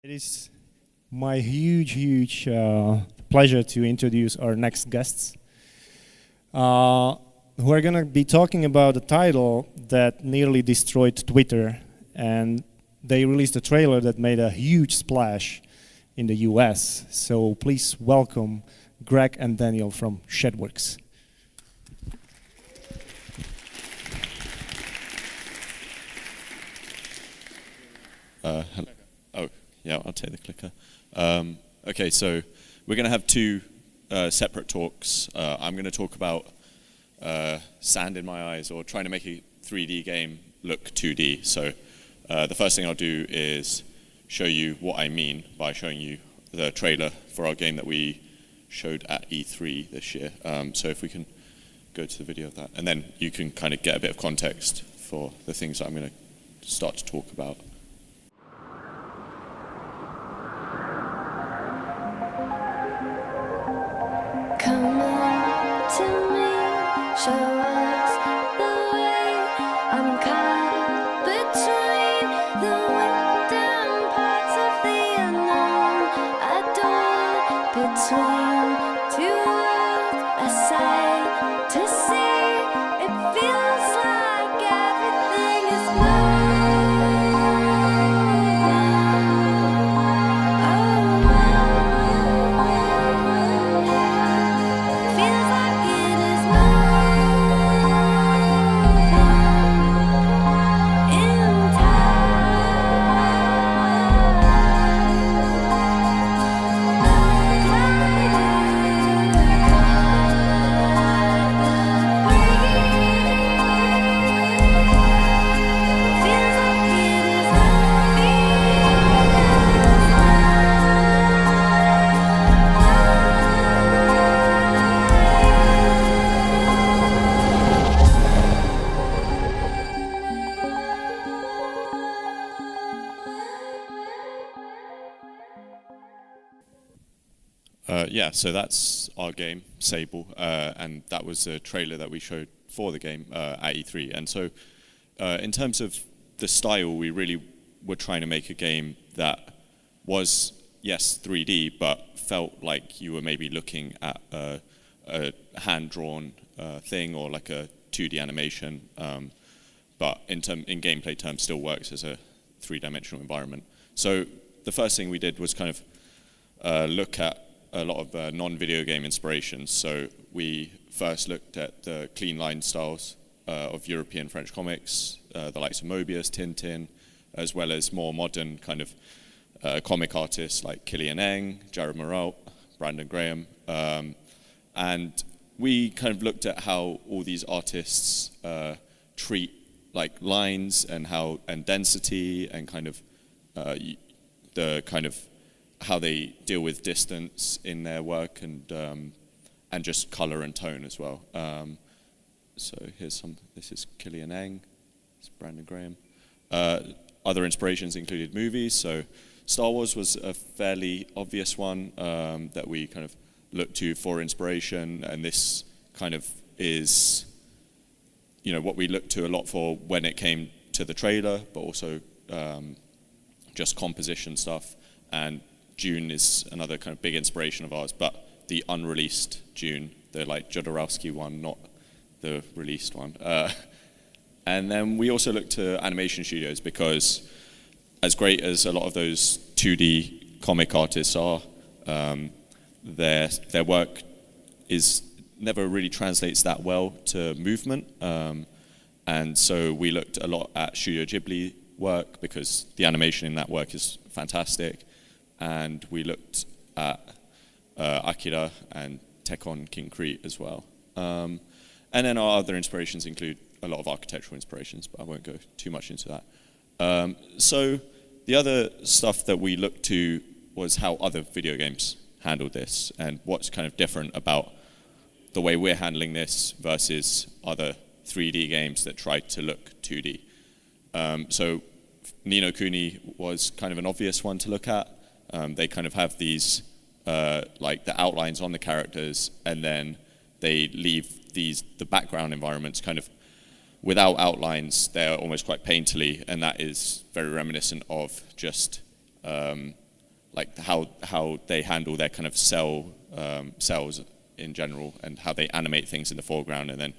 It is my huge pleasure to introduce our next guests, who are going to be talking about a title that nearly destroyed Twitter, and they released a trailer that made a huge splash in the US. So please welcome Greg and Daniel from Shedworks. Hello. Oh, yeah, I'll take the clicker. Okay, so we're going to have two separate talks. I'm going to talk about sand in my eyes, or trying to make a 3D game look 2D. So the first thing I'll do is show you what I mean by showing you the trailer for our game that we showed at E3 this year. So if we can go to the video of that, and then you can kind of get a bit of context for the things that I'm going to start to talk about. Come on to me, show us the way. I'm caught between the wind and parts of the unknown. A door between two worlds, a sight to see. It feels like everything is moving. Feels like it is moving in Yeah, so that's our game, Sable, and that was a trailer that we showed for the game at E3. And so in terms of the style, we really were trying to make a game that was, yes, 3D, but felt like you were maybe looking at a hand-drawn thing, or like a 2D animation, but in gameplay terms still works as a three-dimensional environment. So the first thing we did was kind of look at a lot of non-video game inspirations. So we first looked at the clean line styles of European French comics, the likes of Mobius, Tintin, as well as more modern kind of comic artists like Killian Eng, Jared Moralt, Brandon Graham. And we kind of looked at how all these artists treat like lines and density, and kind of the kind of how they deal with distance in their work, and just color and tone as well. So this is Killian Eng, this is Brandon Graham. Other inspirations included movies, so Star Wars was a fairly obvious one that we kind of looked to for inspiration, and this kind of is, what we looked to a lot for when it came to the trailer, but also just composition stuff. And Dune is another kind of big inspiration of ours, but the unreleased Dune, the like Jodorowsky one, not the released one. And then we also looked to animation studios, because as great as a lot of those 2D comic artists are, their work never really translates that well to movement. And so we looked a lot at Studio Ghibli work, because the animation in that work is fantastic. And we looked at Akira and Tekkon King Crete as well. And then our other inspirations include a lot of architectural inspirations, but I won't go too much into that. So the other stuff that we looked to was how other video games handled this, and what's kind of different about the way we're handling this versus other 3D games that tried to look 2D. So Ni no Kuni was kind of an obvious one to look at. They kind of have these, like the outlines on the characters, and then they leave the background environments kind of without outlines. They're almost quite painterly, and that is very reminiscent of just like how they handle their kind of cells in general, and how they animate things in the foreground and then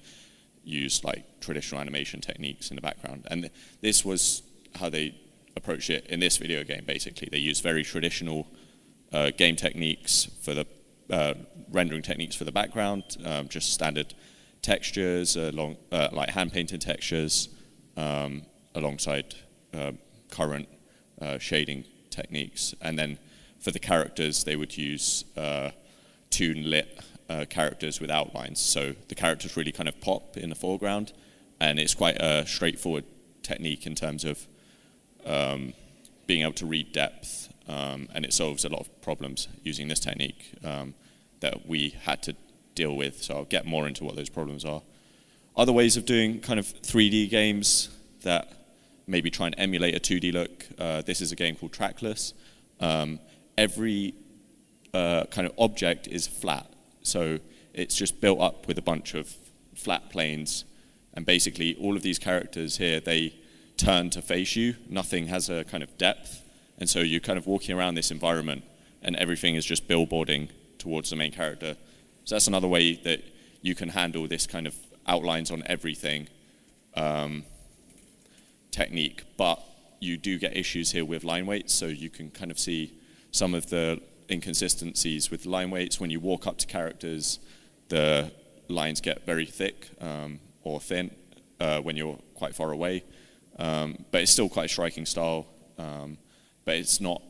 use like traditional animation techniques in the background. And this was how they approached it in this video game. Basically, they used very traditional game techniques for the rendering techniques for the background, just standard textures, like hand-painted textures, alongside current shading techniques. And then for the characters, they would use toon-lit characters with outlines. So the characters really kind of pop in the foreground, and it's quite a straightforward technique in terms of being able to read depth, and it solves a lot of problems using this technique that we had to deal with. So I'll get more into what those problems are. Other ways of doing kind of 3D games that maybe try and emulate a 2D look. This is a game called Trackless. Every kind of object is flat. So it's just built up with a bunch of flat planes. And basically all of these characters here, they turn to face you. Nothing has a kind of depth. And so you're kind of walking around this environment and everything is just billboarding towards the main character. So that's another way that you can handle this kind of outlines on everything technique. But you do get issues here with line weights, so you can kind of see some of the inconsistencies with line weights. When you walk up to characters, the lines get very thick or thin when you're quite far away. But it's still quite a striking style, but it's not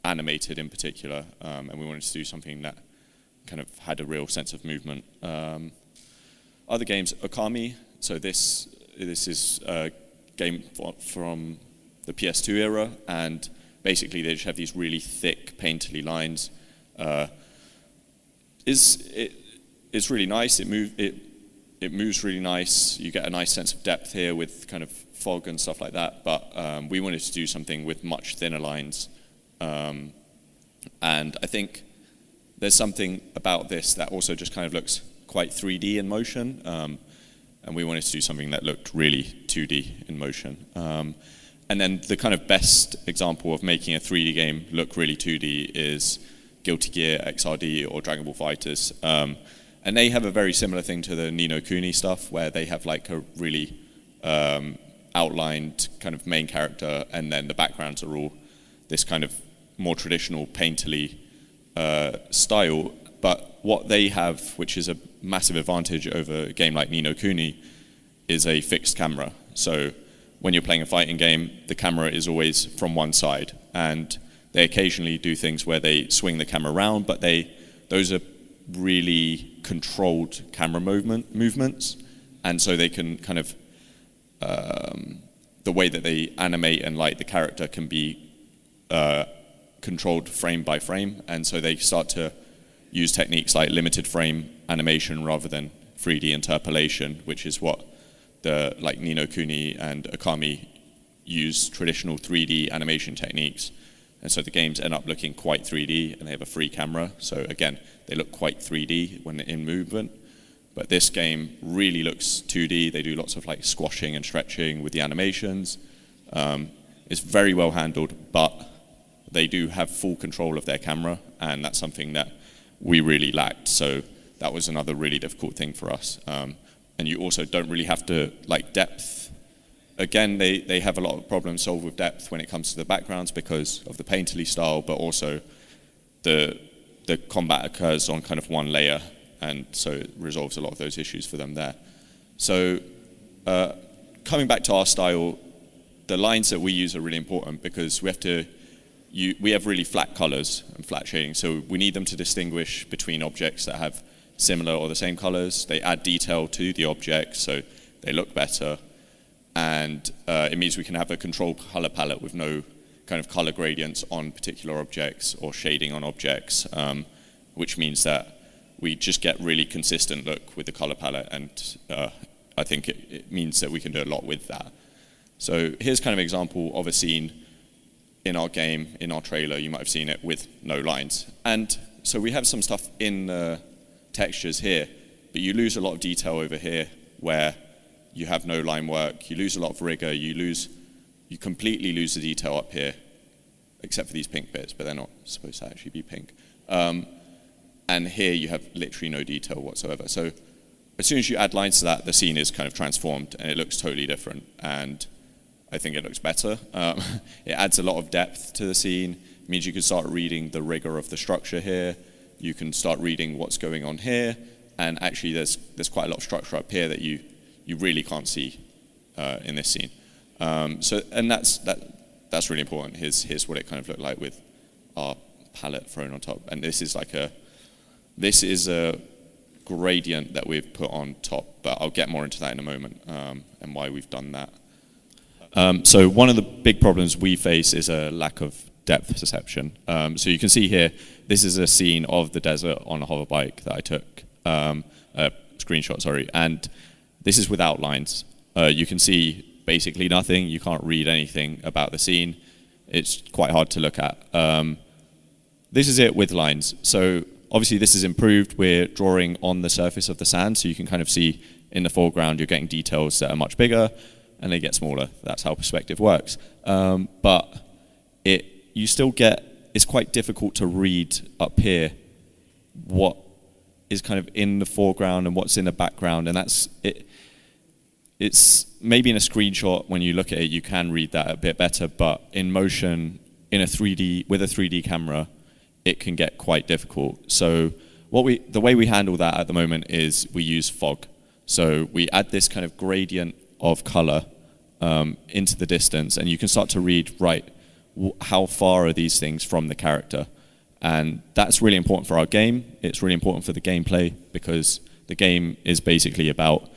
animated in particular, and we wanted to do something that kind of had a real sense of movement. Other games, Okami. So this is a game from the PS2 era, and basically they just have these really thick, painterly lines. It's really nice. It moves really nice. You get a nice sense of depth here with kind of fog and stuff like that. But we wanted to do something with much thinner lines, and I think there's something about this that also just kind of looks quite 3D in motion, and we wanted to do something that looked really 2D in motion. And then the kind of best example of making a 3D game look really 2D is Guilty Gear XRD or Dragon Ball FighterZ. And they have a very similar thing to the Ni no Kuni stuff, where they have like a really outlined kind of main character, and then the backgrounds are all this kind of more traditional painterly style. But what they have, which is a massive advantage over a game like Ni no Kuni, is a fixed camera. So when you're playing a fighting game, the camera is always from one side, and they occasionally do things where they swing the camera around, but those are really controlled camera movements, and so they can kind of the way that they animate and light the character can be controlled frame by frame, and so they start to use techniques like limited frame animation rather than 3D interpolation, which is what the like Ni no Kuni and Okami use traditional 3D animation techniques. And so the games end up looking quite 3D, and they have a free camera. So again, they look quite 3D when in movement. But this game really looks 2D. They do lots of like squashing and stretching with the animations. It's very well handled, but they do have full control of their camera, and that's something that we really lacked. So that was another really difficult thing for us. And you also don't really have to like depth. Again, they have a lot of problems solved with depth when it comes to the backgrounds because of the painterly style, but also the combat occurs on kind of one layer, and so it resolves a lot of those issues for them there. So coming back to our style, the lines that we use are really important because we have really flat colors and flat shading, so we need them to distinguish between objects that have similar or the same colors. They add detail to the objects, so they look better. And it means we can have a controlled color palette with no kind of color gradients on particular objects or shading on objects, which means that we just get really consistent look with the color palette, and I think it means that we can do a lot with that. So here's kind of an example of a scene in our game, in our trailer. You might have seen it with no lines. And so we have some stuff in the textures here, but you lose a lot of detail over here where you have no line work, you lose a lot of rigor, you completely lose the detail up here. except for these pink bits, but they're not supposed to actually be pink. And here you have literally no detail whatsoever. So as soon as you add lines to that, the scene is kind of transformed and it looks totally different. And I think it looks better. It adds a lot of depth to the scene. It means you can start reading the rigor of the structure here. You can start reading what's going on here. And actually there's quite a lot of structure up here that you really can't see in this scene. And that's really important. Here's what it kind of looked like with our palette thrown on top. And this is a gradient that we've put on top, but I'll get more into that in a moment, and why we've done that. So one of the big problems we face is a lack of depth perception. So you can see here, this is a scene of the desert on a hover bike that I took, a screenshot, sorry, and this is without lines. You can see basically nothing. You can't read anything about the scene. It's quite hard to look at. This is it with lines. So obviously this is improved. We're drawing on the surface of the sand, so you can kind of see in the foreground you're getting details that are much bigger and they get smaller. That's how perspective works. But you still get, it's quite difficult to read up here what is kind of in the foreground and what's in the background, and that's it. It's maybe in a screenshot when you look at it you can read that a bit better, but in motion, in a 3D, with a 3D camera, it can get quite difficult. So the way we handle that at the moment is we use fog. So we add this kind of gradient of color into the distance, and you can start to read, right, how far are these things from the character? And that's really important for our game. It's really important for the gameplay, because the game is basically about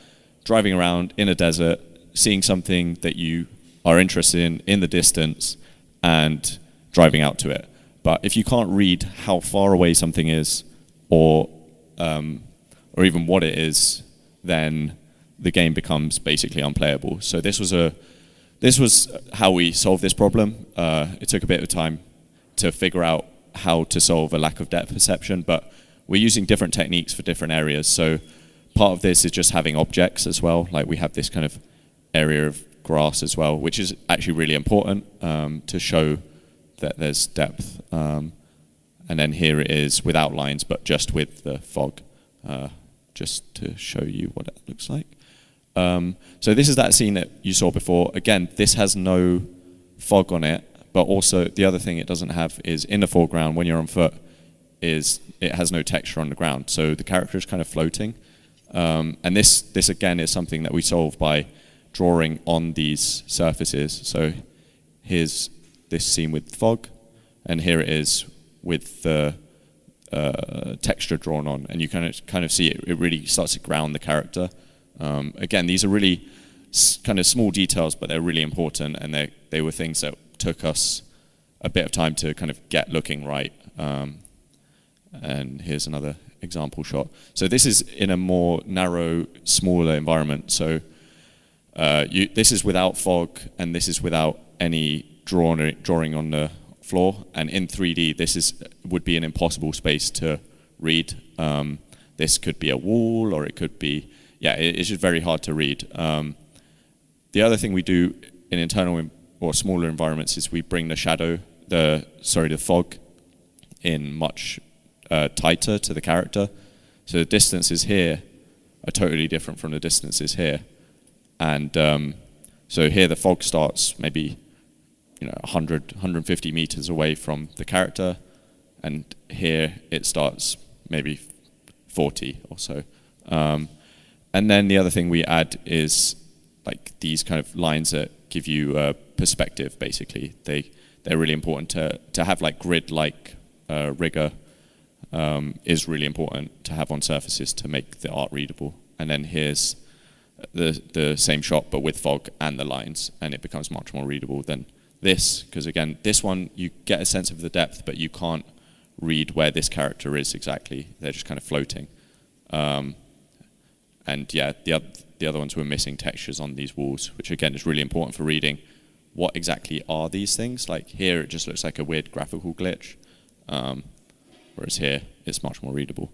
driving around in a desert, seeing something that you are interested in the distance, and driving out to it. But if you can't read how far away something is, or even what it is, then the game becomes basically unplayable. So this was how we solved this problem. It took a bit of time to figure out how to solve a lack of depth perception, but we're using different techniques for different areas. So part of this is just having objects as well. Like we have this kind of area of grass as well, which is actually really important to show that there's depth. And then here it is without lines, but just with the fog, just to show you what it looks like. So this is that scene that you saw before. Again, this has no fog on it, but also the other thing it doesn't have is in the foreground when you're on foot, is it has no texture on the ground. So the character is kind of floating. And this again is something that we solve by drawing on these surfaces. So here's this scene with fog, and here it is with the texture drawn on, and you kind of see it really starts to ground the character. Again, these are really kind of small details, but they're really important, and they were things that took us a bit of time to kind of get looking right. And here's another example shot. So this is in a more narrow, smaller environment. So this is without fog, and this is without any drawing on the floor. And in 3D, this would be an impossible space to read. This could be a wall, or it could be, it's just very hard to read. The other thing we do in internal or smaller environments is we bring the fog in much tighter to the character. So the distances here are totally different from the distances here. And so here the fog starts maybe 100, 150 meters away from the character, and here it starts maybe 40 or so. And then the other thing we add is like these kind of lines that give you perspective, basically. They're really important to have, like grid-like rigor is really important to have on surfaces to make the art readable. And then here's the same shot but with fog and the lines, and it becomes much more readable than this, because again, this one you get a sense of the depth, but you can't read where this character is exactly. They're just kind of floating. And yeah, the other ones were missing textures on these walls, which again is really important for reading what exactly are these things. Like here, it just looks like a weird graphical glitch, whereas here it's much more readable.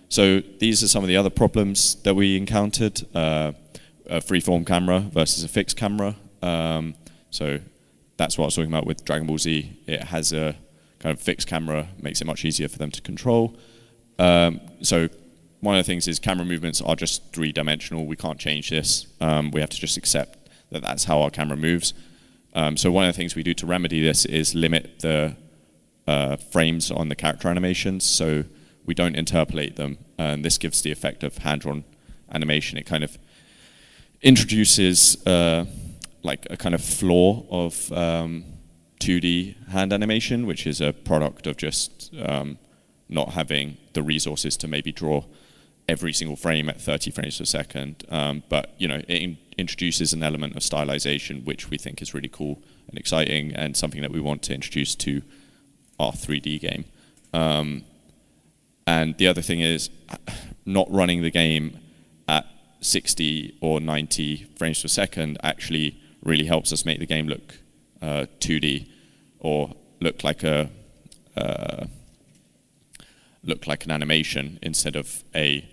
So these are some of the other problems that we encountered: a freeform camera versus a fixed camera. So that's what I was talking about with Dragon Ball Z. It has a kind of fixed camera, makes it much easier for them to control. So one of the things is camera movements are just 3-dimensional. We can't change this. We have to just accept that that's how our camera moves. So one of the things we do to remedy this is limit the frames on the character animations, so we don't interpolate them. And this gives the effect of hand-drawn animation. It kind of introduces like a kind of flaw of 2D hand animation, which is a product of just not having the resources to maybe draw every single frame at 30 frames per second. But you know, it introduces an element of stylization, which we think is really cool and exciting, and something that we want to introduce to our 3D game. And the other thing is not running the game at 60 or 90 frames per second actually really helps us make the game look 2D, or look like an animation instead of a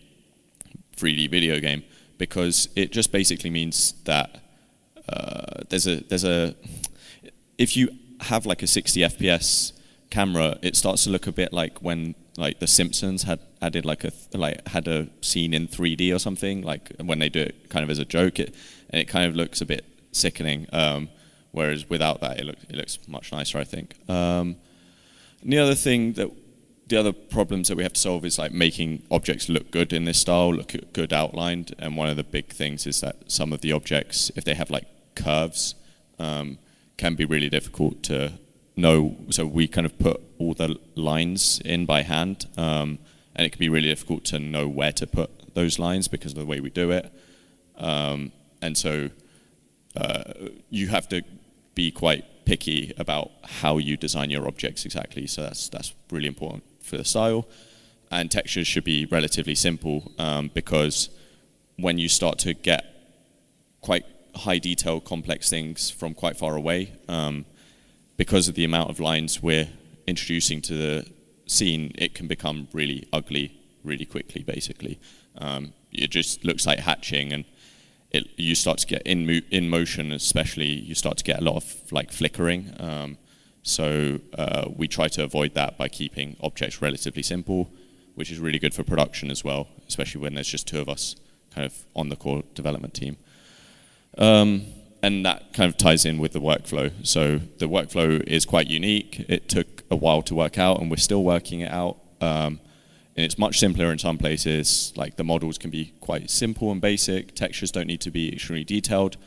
3D video game, because it just basically means that if you have like a 60 FPS camera, it starts to look a bit like when like The Simpsons had added had a scene in 3D or something, like when they do it kind of as a joke, and it kind of looks a bit sickening. Whereas without that, it looks much nicer, I think. And the other problems that we have to solve is like making objects look good in this style, look good outlined. And one of the big things is that some of the objects, if they have like curves, can be really difficult to know. So we kind of put all the lines in by hand, and it can be really difficult to know where to put those lines because of the way we do it. And so you have to be quite picky about how you design your objects exactly. So that's really important for the style. And textures should be relatively simple, because when you start to get quite high detail complex things from quite far away, because of the amount of lines we're introducing to the scene, it can become really ugly really quickly, basically. It just looks like hatching, and you start to get in motion, especially, you start to get a lot of like flickering. So we try to avoid that by keeping objects relatively simple, which is really good for production as well, especially when there's just two of us kind of on the core development team. And that kind of ties in with the workflow. So the workflow is quite unique. It took a while to work out, and we're still working it out. And it's much simpler in some places. Like the models can be quite simple and basic. Textures don't need to be extremely detailed.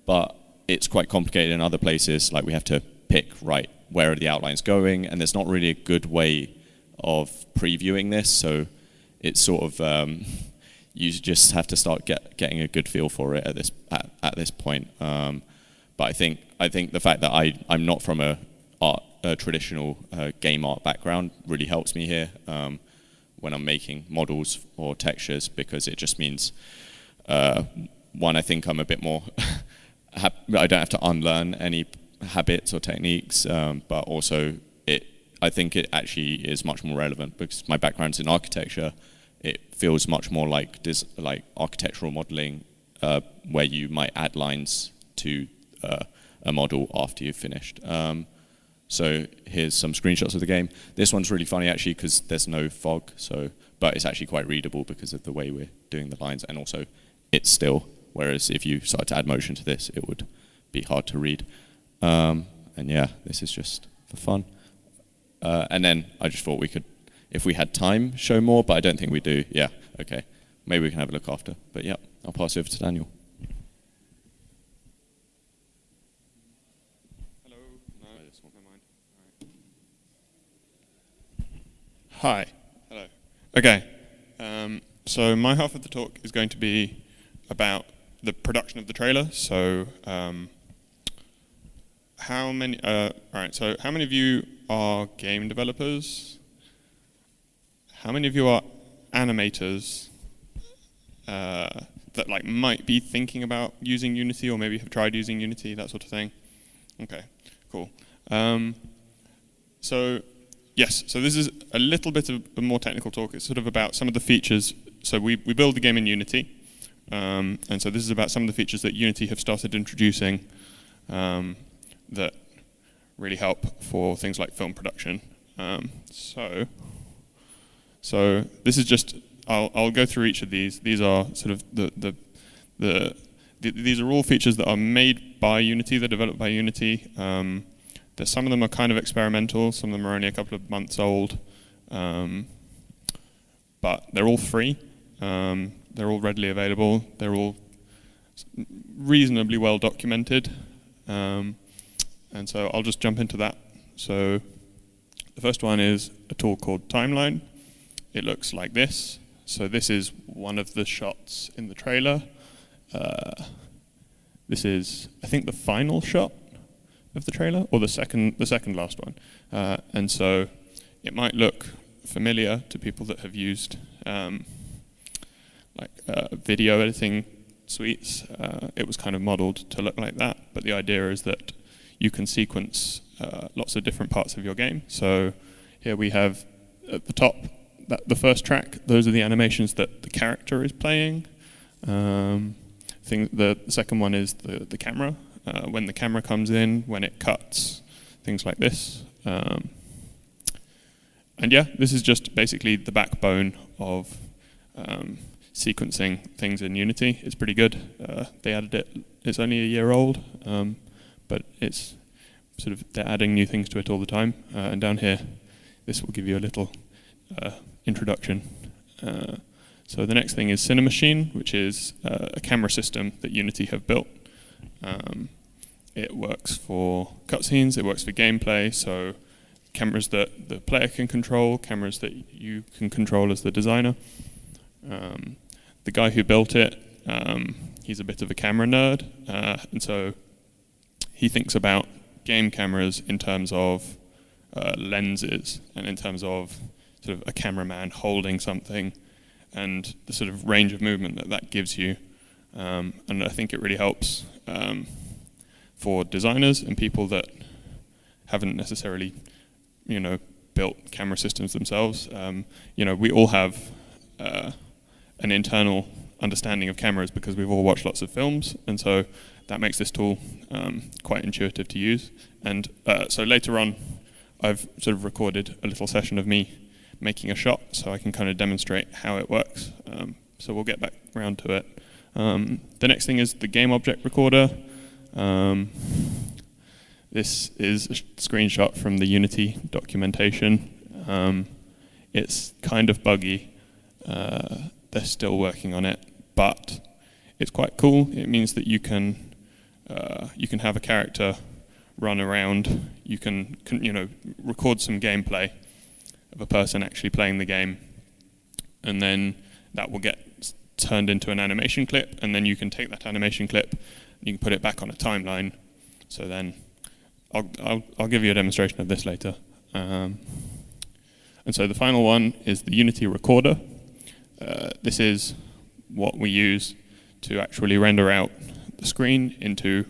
But it's quite complicated in other places. Like we have to pick, right, where are the outlines going? And there's not really a good way of previewing this. So it's sort of, you just have to start getting a good feel for it at this point. But I think the fact that I'm not from a traditional game art background really helps me here when I'm making models or textures, because it just means one, I think I'm a bit more I don't have to unlearn any habits or techniques, but also I think it actually is much more relevant because my background's in architecture. It feels much more like architectural modeling, where you might add lines to a model after you've finished. So here's some screenshots of the game. This one's really funny actually because there's no fog, but it's actually quite readable because of the way we're doing the lines, and also it's still. Whereas if you started to add motion to this, it would be hard to read. And yeah, this is just for fun. And then I just thought we could, if we had time, show more, but I don't think we do. Yeah, okay. Maybe we can have a look after. But yeah, I'll pass it over to Daniel. Hello. No, it's not my mind. All right. Hi. Hello. Okay. So my half of the talk is going to be about the production of the trailer. So how many? All right. So how many of you are game developers? How many of you are animators that like might be thinking about using Unity, or maybe have tried using Unity, that sort of thing? Okay, cool. So yes, so this is a little bit of a more technical talk. It's sort of about some of the features. So we build the game in Unity, and so this is about some of the features that Unity have started introducing that really help for things like film production. So this is just, I'll go through each of these. These are sort of these are all features that are made by Unity, they're developed by Unity. Some of them are kind of experimental, some of them are only a couple of months old, but they're all free. They're all readily available. They're all reasonably well documented. And so I'll just jump into that. So the first one is a tool called Timeline. It looks like this. So this is one of the shots in the trailer. This is, I think, the final shot of the trailer, or the second last one. And so it might look familiar to people that have used video editing suites. It was kind of modeled to look like that, but the idea is that you can sequence lots of different parts of your game. So here we have at the top, the first track, those are the animations that the character is playing. The second one is the camera, when the camera comes in, when it cuts, things like this. And yeah, this is just basically the backbone of sequencing things in Unity. It's pretty good. They added it, it's only a year old, but it's sort of, they're adding new things to it all the time. And down here, this will give you a little introduction. So the next thing is Cinemachine, which is a camera system that Unity have built. It works for cutscenes, it works for gameplay, so cameras that the player can control, cameras that you can control as the designer. The guy who built it, he's a bit of a camera nerd, and so he thinks about game cameras in terms of lenses and in terms of sort of a cameraman holding something and the sort of range of movement that gives you. And I think it really helps for designers and people that haven't necessarily, built camera systems themselves. We all have an internal understanding of cameras because we've all watched lots of films, and so that makes this tool quite intuitive to use. And so later on, I've sort of recorded a little session of me making a shot, so I can kind of demonstrate how it works. So we'll get back around to it. The next thing is the game object recorder. This is a screenshot from the Unity documentation. It's kind of buggy. They're still working on it, but it's quite cool. It means that you can have a character run around. You can record some gameplay of a person actually playing the game, and then that will get turned into an animation clip, and then you can take that animation clip and you can put it back on a timeline. So then I'll give you a demonstration of this later. And so the final one is the Unity recorder. This is what we use to actually render out the screen into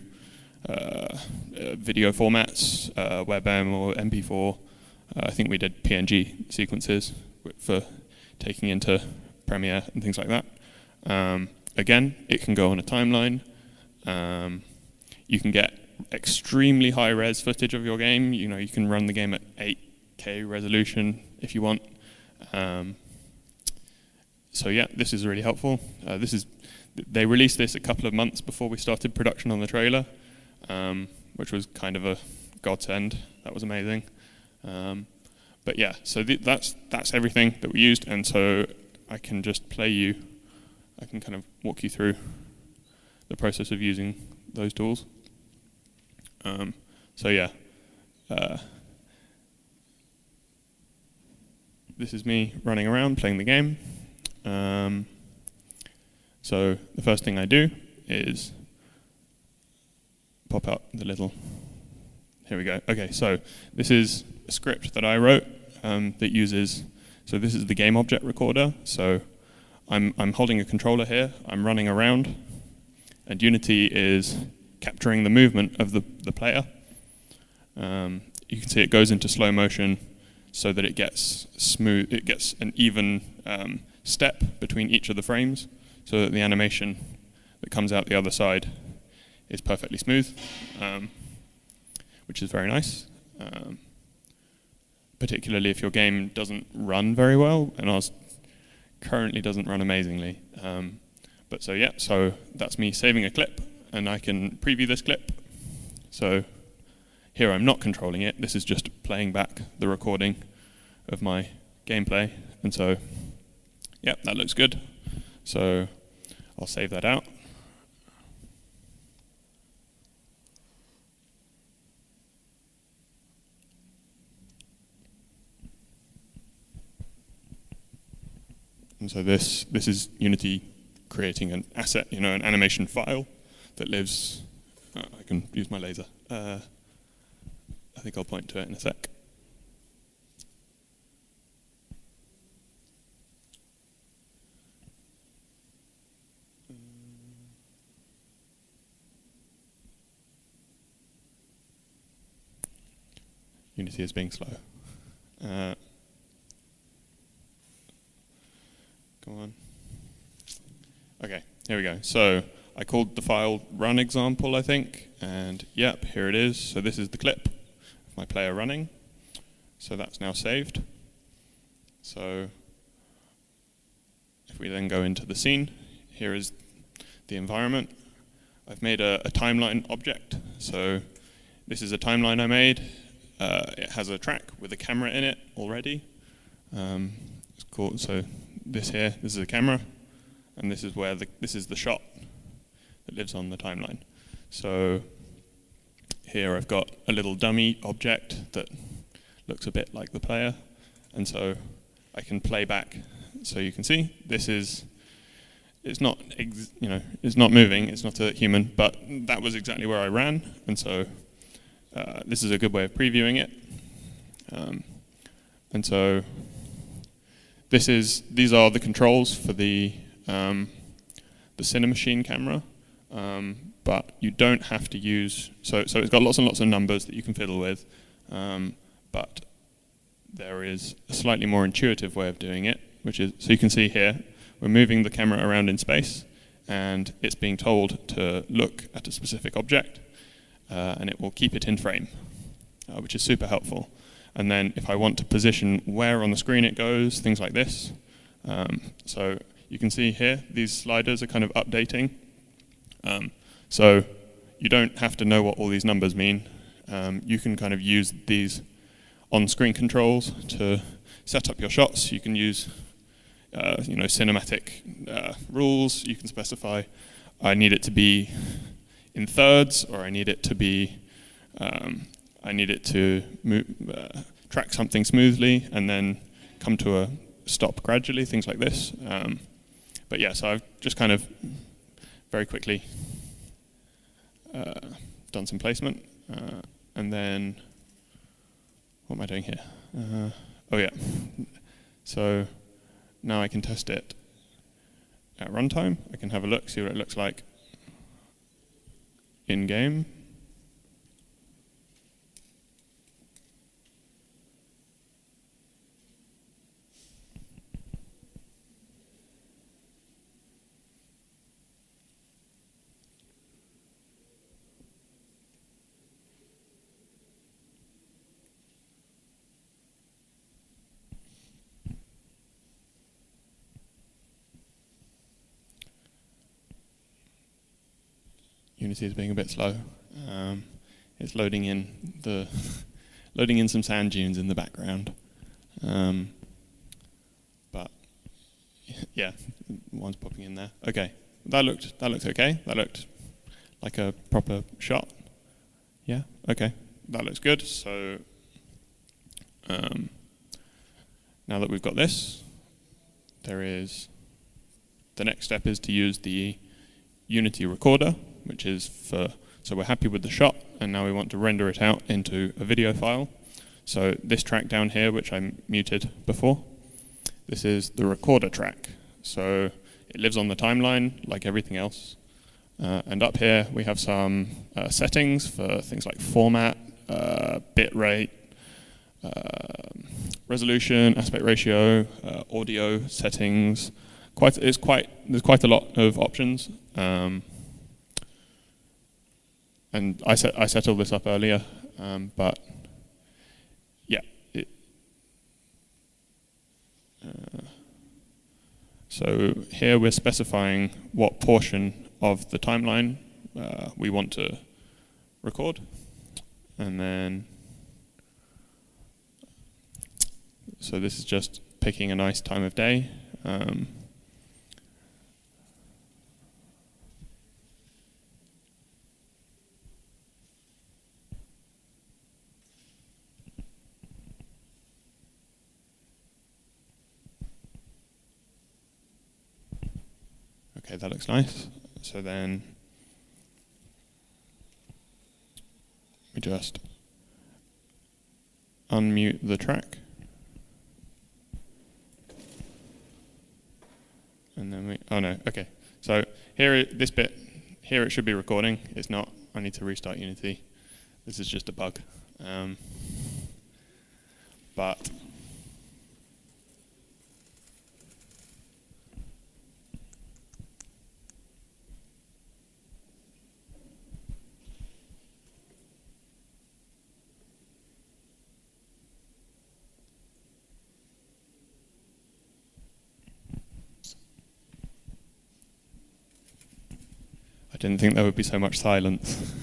video formats, WebM or MP4. I think we did PNG sequences for taking into Premiere and things like that. Again, it can go on a timeline. You can get extremely high res footage of your game. You can run the game at 8K resolution if you want. So yeah, this is really helpful. They released this a couple of months before we started production on the trailer, which was kind of a godsend. That was amazing. But yeah, so that's everything that we used, and so I can just I can kind of walk you through the process of using those tools. So yeah, this is me running around playing the game. So the first thing I do is pop out the little, here we go. Okay, so this is a script that I wrote that uses, so this is the game object recorder. So I'm holding a controller here, I'm running around, and Unity is capturing the movement of the player. You can see it goes into slow motion so that it gets smooth, it gets an even step between each of the frames, so that the animation that comes out the other side is perfectly smooth, which is very nice. particularly if your game doesn't run very well, and ours currently doesn't run amazingly. But so yeah, so that's me saving a clip, and I can preview this clip. So here I'm not controlling it, this is just playing back the recording of my gameplay, and so yeah, that looks good. So I'll save that out. And so this is Unity creating an asset, an animation file that lives. I can use my laser. I think I'll point to it in a sec. Unity is being slow. Come on. Okay, here we go. So I called the file run example, I think, and yep, here it is. So this is the clip of my player running. So that's now saved. So if we then go into the scene, here is the environment. I've made a timeline object. So this is a timeline I made. It has a track with a camera in it already. It's cool. So this is a camera, and this is where this is the shot that lives on the timeline. So here I've got a little dummy object that looks a bit like the player, and so I can play back. So you can see it's not it's not moving, it's not a human, but that was exactly where I ran, and so this is a good way of previewing it. And so these are the controls for the Cinemachine camera, but you don't have to use. So it's got lots and lots of numbers that you can fiddle with, but there is a slightly more intuitive way of doing it, which is, so you can see here we're moving the camera around in space, and it's being told to look at a specific object, and it will keep it in frame, which is super helpful. And then if I want to position where on the screen it goes, things like this. So you can see here, these sliders are kind of updating. So you don't have to know what all these numbers mean. You can kind of use these on-screen controls to set up your shots. You can use cinematic rules. You can specify, I need it to be in thirds, or I need it to be track something smoothly and then come to a stop gradually, things like this. But yeah, so I've just kind of very quickly done some placement, and then what am I doing here? Oh yeah, so now I can test it at runtime. I can have a look, see what it looks like in game. Unity is being a bit slow. It's loading in some sand dunes in the background. But yeah, one's popping in there. Okay, that looked okay. That looked like a proper shot. Yeah, okay, that looks good. So now that we've got this, the next step is to use the Unity recorder, which is so we're happy with the shot, and now we want to render it out into a video file. So this track down here, which I muted before, this is the recorder track. So it lives on the timeline like everything else. And up here we have some settings for things like format, bit rate, resolution, aspect ratio, audio settings. There's quite a lot of options. And I set all this up earlier, but So here we're specifying what portion of the timeline we want to record. And then, so this is just picking a nice time of day. Okay, that looks nice. So then we just unmute the track. And then oh no, okay. So here, this bit, here it should be recording. It's not. I need to restart Unity. This is just a bug. But I didn't think there would be so much silence.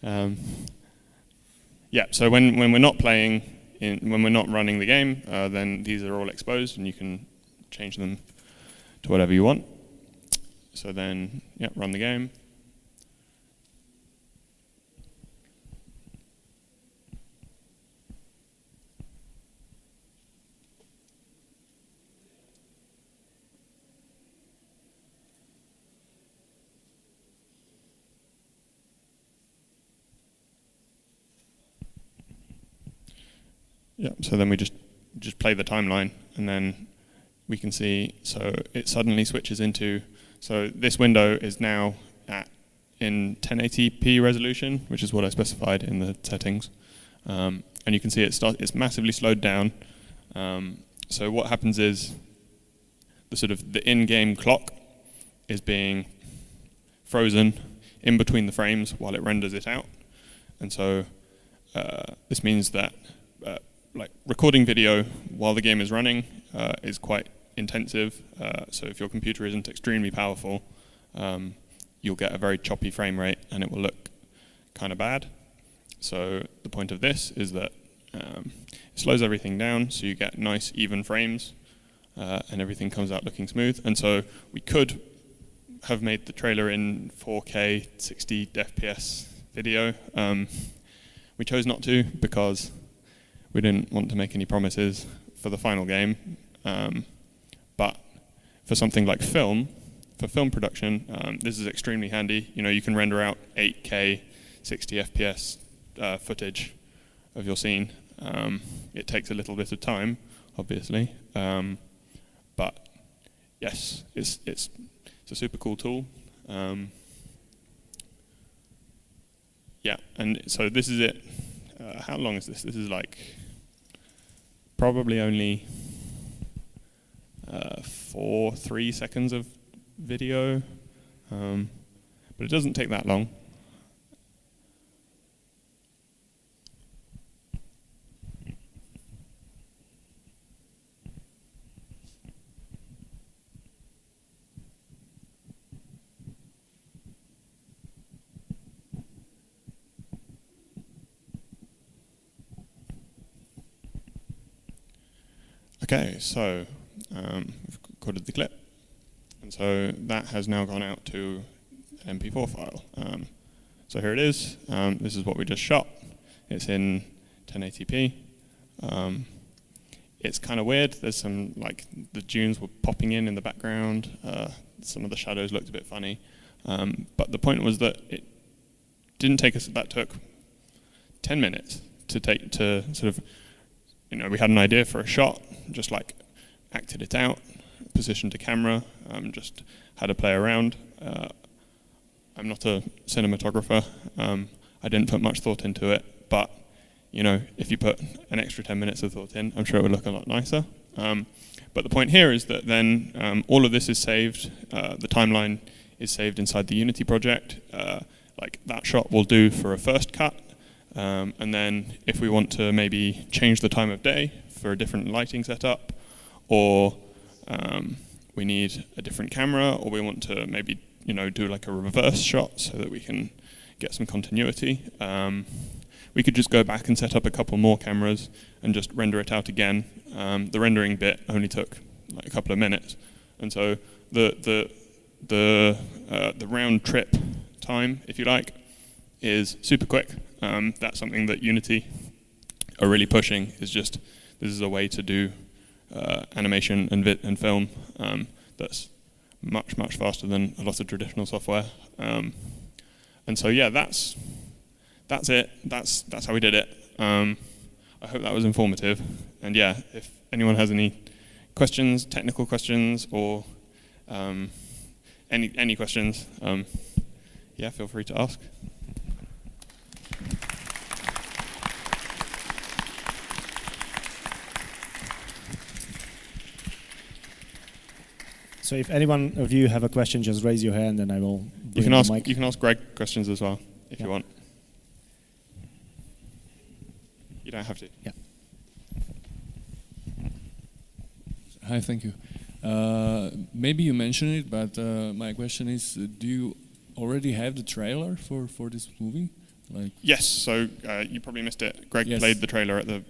Yeah, so when we're not playing, when we're not running the game, then these are all exposed and you can change them to whatever you want. So then, yeah, run the game. Yeah, so then we just play the timeline, and then we can see, so it suddenly switches into, so this window is now in 1080p resolution, which is what I specified in the settings. And you can see it's massively slowed down. So what happens is the in-game clock is being frozen in between the frames while it renders it out. And so this means that like recording video while the game is running is quite intensive. So if your computer isn't extremely powerful, you'll get a very choppy frame rate and it will look kind of bad. So the point of this is that it slows everything down so you get nice even frames and everything comes out looking smooth. And so we could have made the trailer in 4K 60 FPS video. We chose not to because we didn't want to make any promises for the final game, but for something like film, for film production, this is extremely handy. You know, you can render out 8K 60 FPS footage of your scene. It takes a little bit of time, obviously, but yes, it's a super cool tool. Yeah, and so this is it. How long is this? This is like probably only 3 seconds of video, but it doesn't take that long. Okay, so we've recorded the clip, and so that has now gone out to an MP4 file. So here it is. This is what we just shot. It's in 1080p. It's kind of weird. There's some, like, the dunes were popping in the background. Some of the shadows looked a bit funny. But the point was that it didn't take us, that took 10 minutes to sort of, you know, we had an idea for a shot, just like acted it out, positioned a camera, just had a play around. I'm not a cinematographer. I didn't put much thought into it, but you know, if you put an extra 10 minutes of thought in, I'm sure it would look a lot nicer. But the point here is that then all of this is saved. The timeline is saved inside the Unity project. Like that shot will do for a first cut. And then if we want to maybe change the time of day for a different lighting setup, or we need a different camera, or we want to maybe do like a reverse shot so that we can get some continuity. We could just go back and set up a couple more cameras and just render it out again. The rendering bit only took like a couple of minutes, and so the round trip time, if you like, is super quick. That's something that Unity are really pushing. Is just this is a way to do animation and film that's much faster than a lot of traditional software. And so yeah, that's it. That's how we did it. I hope that was informative. And yeah, if anyone has any questions, technical questions, or any questions, yeah, feel free to ask. So if anyone of you have a question, just raise your hand and I will bring You the mic. can ask Greg questions as well, if you want. You don't have to. Yeah. Hi, thank you. Maybe you mentioned it, but my question is, do you already have the trailer for this movie? Yes, so you probably missed it. Greg played the trailer at the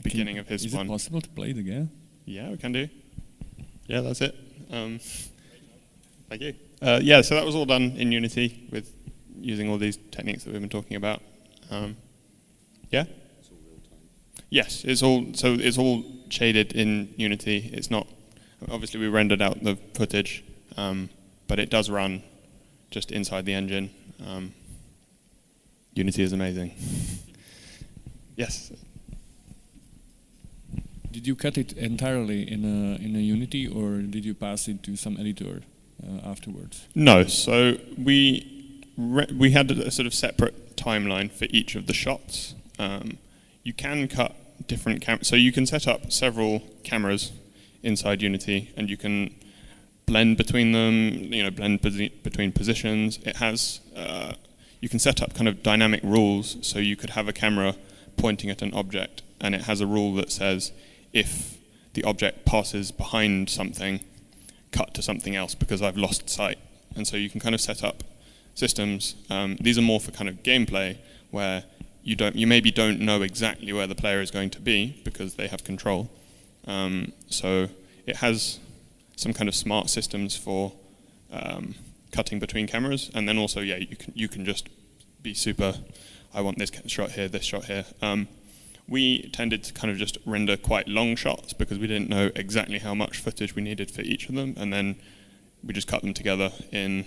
beginning of his one. Is it possible to play it again? Yeah, we can do. Yeah, that's it. Thank you. Yeah, so that was all done in Unity with using all these techniques that we've been talking about. Yeah? It's all real time. Yes, it's all shaded in Unity. It's not, obviously we rendered out the footage, but it does run just inside the engine. Unity is amazing. Yes. Did you cut it entirely in a Unity, or did you pass it to some editor afterwards? No, so we had a sort of separate timeline for each of the shots. You can cut different cameras, so you can set up several cameras inside Unity, and you can blend between them. Blend between positions. It has you can set up kind of dynamic rules, so you could have a camera pointing at an object, and it has a rule that says, if the object passes behind something, cut to something else because I've lost sight. And so you can kind of set up systems. These are more for kind of gameplay, where you maybe don't know exactly where the player is going to be because they have control. So it has some kind of smart systems for cutting between cameras, and then also you can just be super. I want this shot here, this shot here. We tended to kind of just render quite long shots because we didn't know exactly how much footage we needed for each of them, and then we just cut them together in,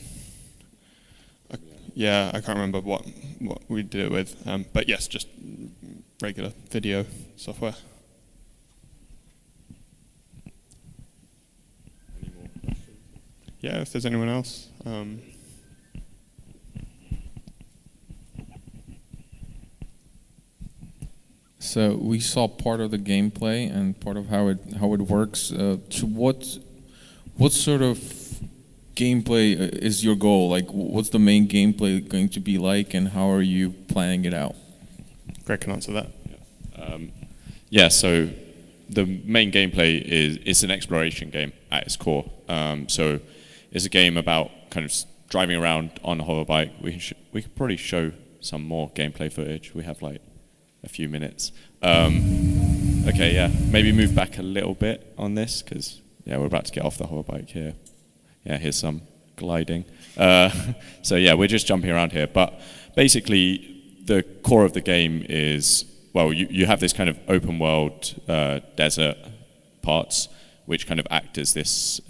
I can't remember what we did it with, but yes, just regular video software. Any more questions? Yeah, if there's anyone else. So we saw part of the gameplay and part of how it works. So what sort of gameplay is your goal? Like, what's the main gameplay going to be like, and how are you planning it out? Greg can answer that. So the main gameplay is an exploration game at its core. So it's a game about kind of driving around on a hoverbike. We could probably show some more gameplay footage. We have like a few minutes. Maybe move back a little bit on this, because we're about to get off the hoverbike here. Yeah, here's some gliding. We're just jumping around here. But basically, the core of the game is, you have this kind of open world desert parts, which kind of act as this.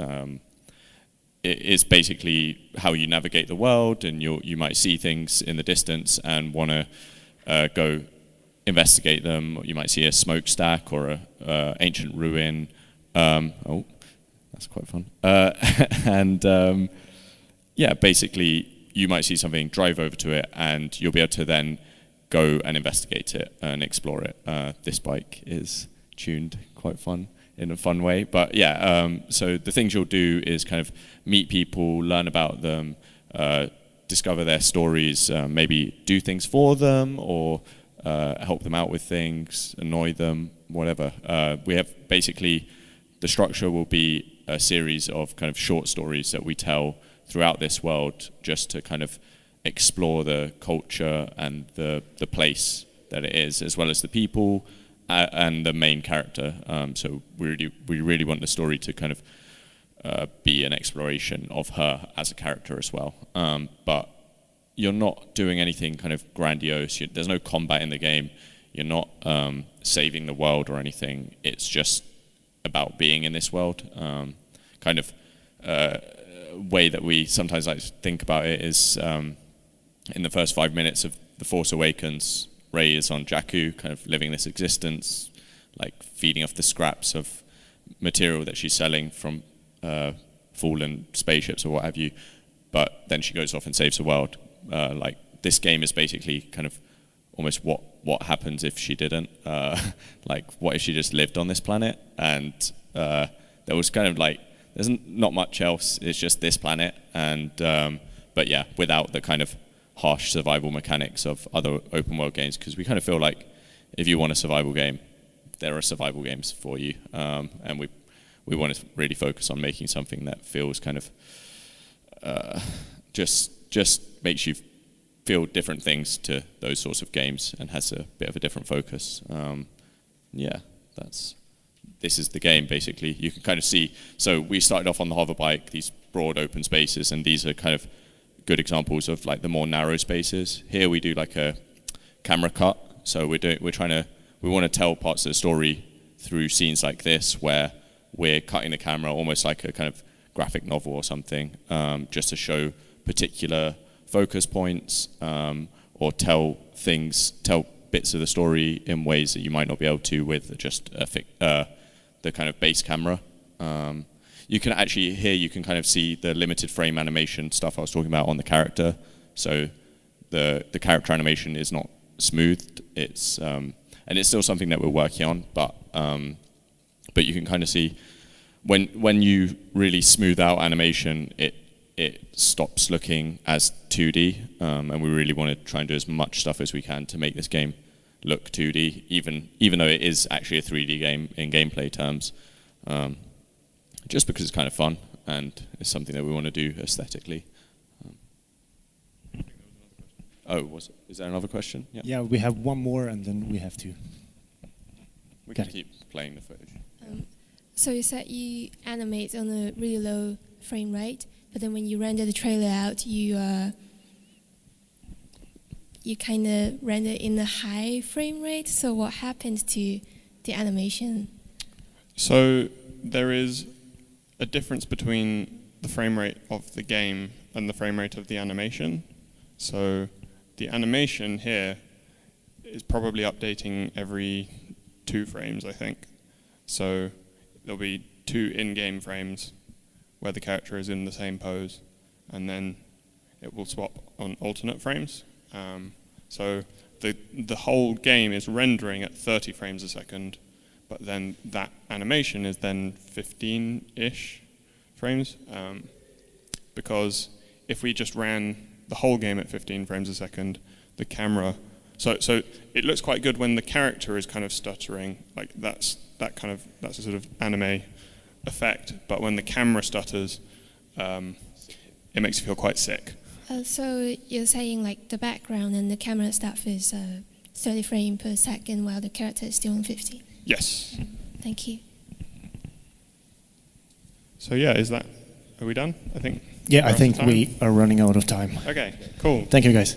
It's basically how you navigate the world, and you might see things in the distance and want to go investigate them. You might see a smokestack or a ancient ruin. That's quite fun. Basically you might see something, drive over to it, and you'll be able to then go and investigate it and explore it. This bike is tuned quite fun in a fun way. But so the things you'll do is kind of meet people, learn about them, discover their stories, maybe do things for them, or help them out with things, annoy them, whatever. We have basically the structure will be a series of kind of short stories that we tell throughout this world, just to kind of explore the culture and the place that it is, as well as the people and the main character. So we really want the story to kind of be an exploration of her as a character as well. But you're not doing anything kind of grandiose. There's no combat in the game. You're not saving the world or anything. It's just about being in this world. Kind of way that we sometimes like to think about it is in the first 5 minutes of The Force Awakens, Rey is on Jakku, kind of living this existence, like feeding off the scraps of material that she's selling from fallen spaceships or what have you. But then she goes off and saves the world. Like this game is basically kind of almost what happens if she didn't. Like what if she just lived on this planet and there was kind of like there's not much else. It's just this planet, and but yeah, without the kind of harsh survival mechanics of other open world games, because we kind of feel like if you want a survival game, there are survival games for you, and we want to really focus on making something that feels kind of just makes you feel different things to those sorts of games and has a bit of a different focus. Yeah, this is the game basically. You can kind of see, so we started off on the hover bike, these broad open spaces, and these are kind of good examples of like the more narrow spaces. Here we do like a camera cut, so we want to tell parts of the story through scenes like this where we're cutting the camera almost like a kind of graphic novel or something, just to show particular focus points, or tell bits of the story in ways that you might not be able to with just the kind of base camera. You can actually, here you can kind of see the limited frame animation stuff I was talking about on the character. So the character animation is not smoothed. It's and it's still something that we're working on, but you can kind of see when you really smooth out animation, it stops looking as 2D, and we really want to try and do as much stuff as we can to make this game look 2D, even though it is actually a 3D game in gameplay terms, just because it's kind of fun and it's something that we want to do aesthetically. Is there another question? Yeah, we have one more and then we have to. We can keep playing the footage. So you said you animate on a really low frame rate, but then when you render the trailer out, you kind of render in a high frame rate. So what happens to the animation? So there is a difference between the frame rate of the game and the frame rate of the animation. So the animation here is probably updating every 2 frames, I think. So there'll be 2 in-game frames where the character is in the same pose, and then it will swap on alternate frames. So the whole game is rendering at 30 frames a second, but then that animation is then 15-ish frames, because if we just ran the whole game at 15 frames a second, the camera, so it looks quite good when the character is kind of stuttering, like that's a sort of anime effect, but when the camera stutters, it makes you feel quite sick. So you're saying like the background and the camera stuff is 30 frames per second while the character is still on 50? Yes. Thank you. So yeah, are we done? I think. Yeah, I think we are running out of time. Okay, cool. Thank you, guys.